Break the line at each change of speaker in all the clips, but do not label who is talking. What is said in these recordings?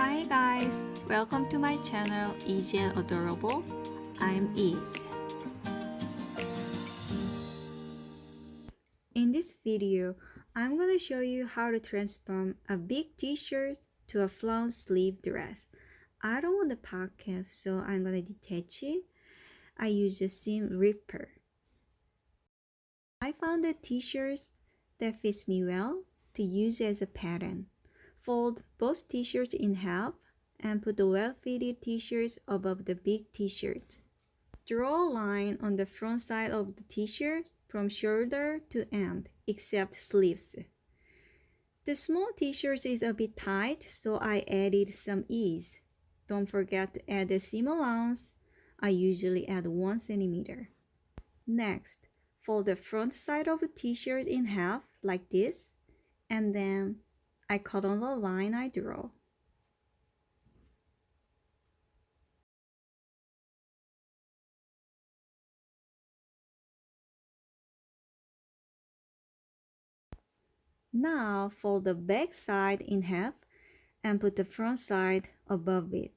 Hi guys, welcome to my channel Easy and Adorable. I'm Ease. In this video, I'm going to show you how to transform a big t-shirt to a flounce sleeve dress. I don't want the pocket, so I'm going to detach it. I use a seam ripper. I found a t-shirt that fits me well to use as a pattern. Fold both t-shirts in half and put the well-fitted t-shirts above the big t-shirt. Draw a line on the front side of the t-shirt from shoulder to end, except sleeves. The small t-shirt is a bit tight, so I added some ease. Don't forget to add the seam allowance. I usually add 1 cm. Next, fold the front side of the t-shirt in half like this, and then I cut on the line I draw. Now fold the back side in half and put the front side above it.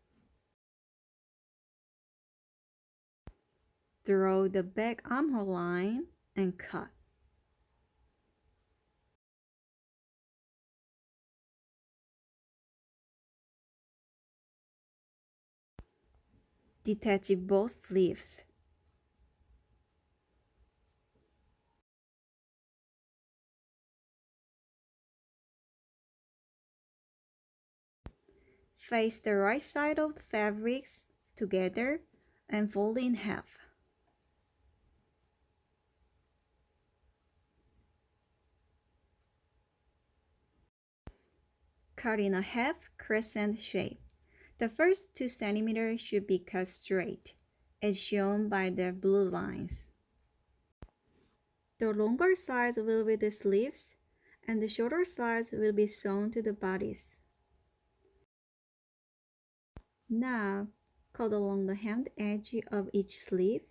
Draw the back armhole line and cut. Detach both sleeves. Face the right side of the fabrics together and fold in half. Cut in a half crescent shape. The first 2 cm should be cut straight, as shown by the blue lines. The longer sides will be the sleeves, and the shorter sides will be sewn to the bodice. Now, cut along the hemmed edge of each sleeve.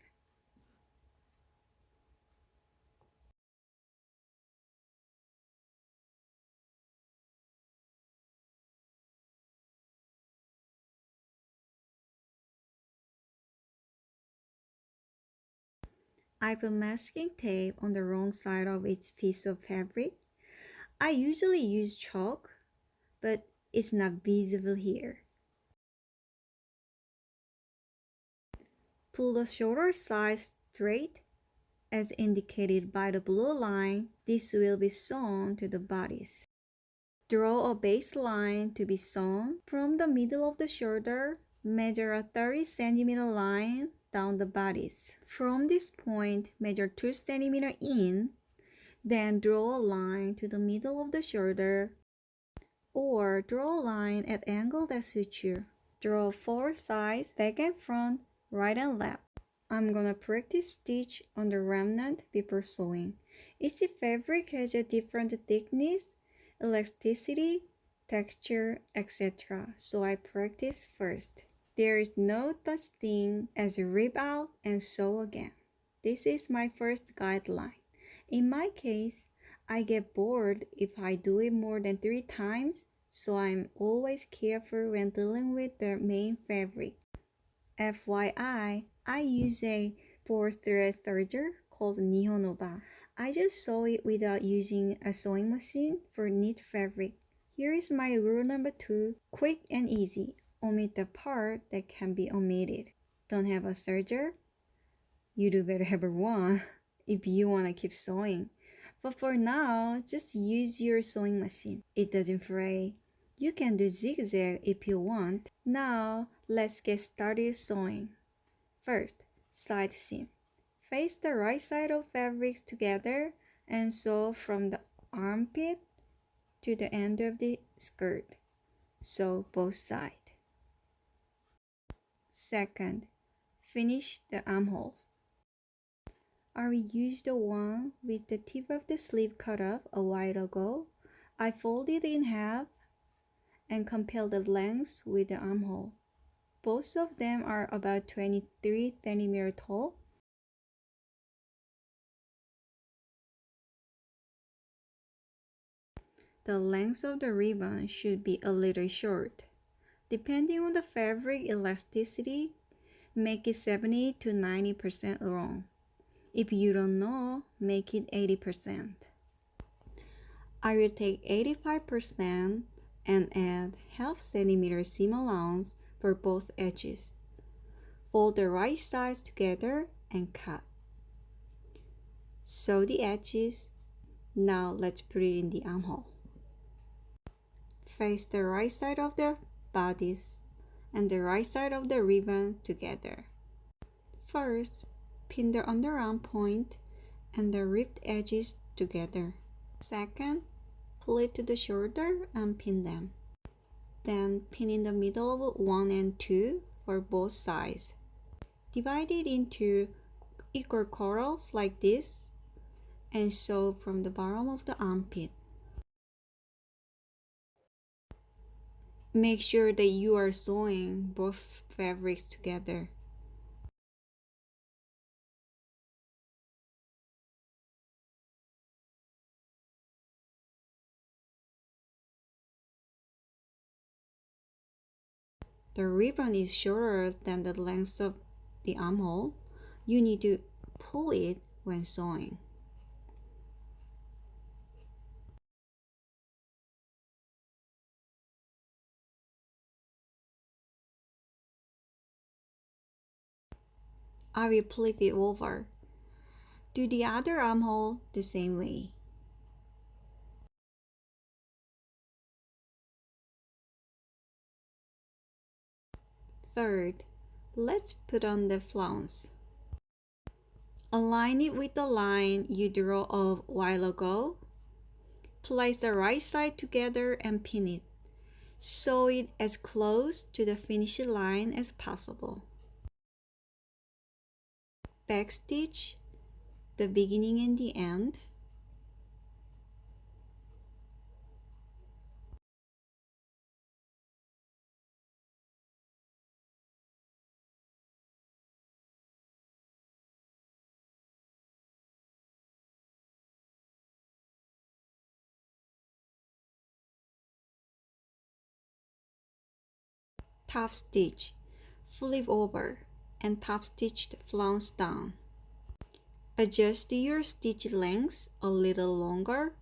I put masking tape on the wrong side of each piece of fabric. I usually use chalk, but it's not visible here. Pull the shoulder side straight, as indicated by the blue line. This will be sewn to the bodice. Draw a baseline to be sewn from the middle of the shoulder. Measure a 30 cm line down the bodice. From this point, measure 2 cm in, then draw a line to the middle of the shoulder, or draw a line at angle that suits you. Draw 4 sides, back and front, right and left. I'm gonna practice stitch on the remnant before sewing. Each fabric has a different thickness, elasticity, texture, etc. So I practice first. There is no such thing as rip out and sew again. This is my first guideline. In my case, I get bored if I do it more than 3 times, so I'm always careful when dealing with the main fabric. FYI, I use a 4-thread serger called Nihonoba. I just sew it without using a sewing machine for knit fabric. Here is my rule number 2, quick and easy. Omit the part that can be omitted. Don't have a serger? You do better have one if you want to keep sewing. But for now, just use your sewing machine. It doesn't fray. You can do zigzag if you want. Now, let's get started sewing. First, side seam. Face the right side of fabrics together and sew from the armpit to the end of the skirt. Sew both sides. Second, finish the armholes. I reused the one with the tip of the sleeve cut off a while ago. I folded in half and compare the lengths with the armhole. Both of them are about 23 cm tall. The length of the ribbon should be a little short. Depending on the fabric elasticity, make it 70 to 90% long. If you don't know, make it 80%. I will take 85% and add half centimeter seam allowance for both edges. Fold the right sides together and cut. Sew the edges. Now let's put it in the armhole. Face the right side of the bodice and the right side of the ribbon together. First, pin the underarm point and the ripped edges together. Second, pull it to the shoulder and pin them. Then pin in the middle of 1 and 2 for both sides. Divide it into equal quarters like this and sew from the bottom of the armpit. Make sure that you are sewing both fabrics together. The ribbon is shorter than the length of the armhole. You need to pull it when sewing. I will flip it over. Do the other armhole the same way. Third, let's put on the flounce. Align it with the line you drew a while ago. Place the right side together and pin it. Sew it as close to the finish line as possible. Backstitch the beginning and the end. Top stitch, flip over, and top stitch the flounce down. Adjust your stitch length a little longer.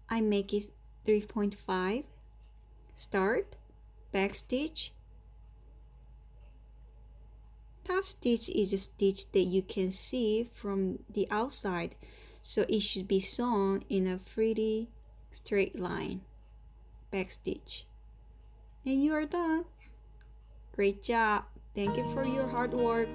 I make it 3.5. Start, backstitch. Top stitch is a stitch that you can see from the outside, so it should be sewn in a pretty straight line. Backstitch. And you are done. Great job. Thank you for your hard work.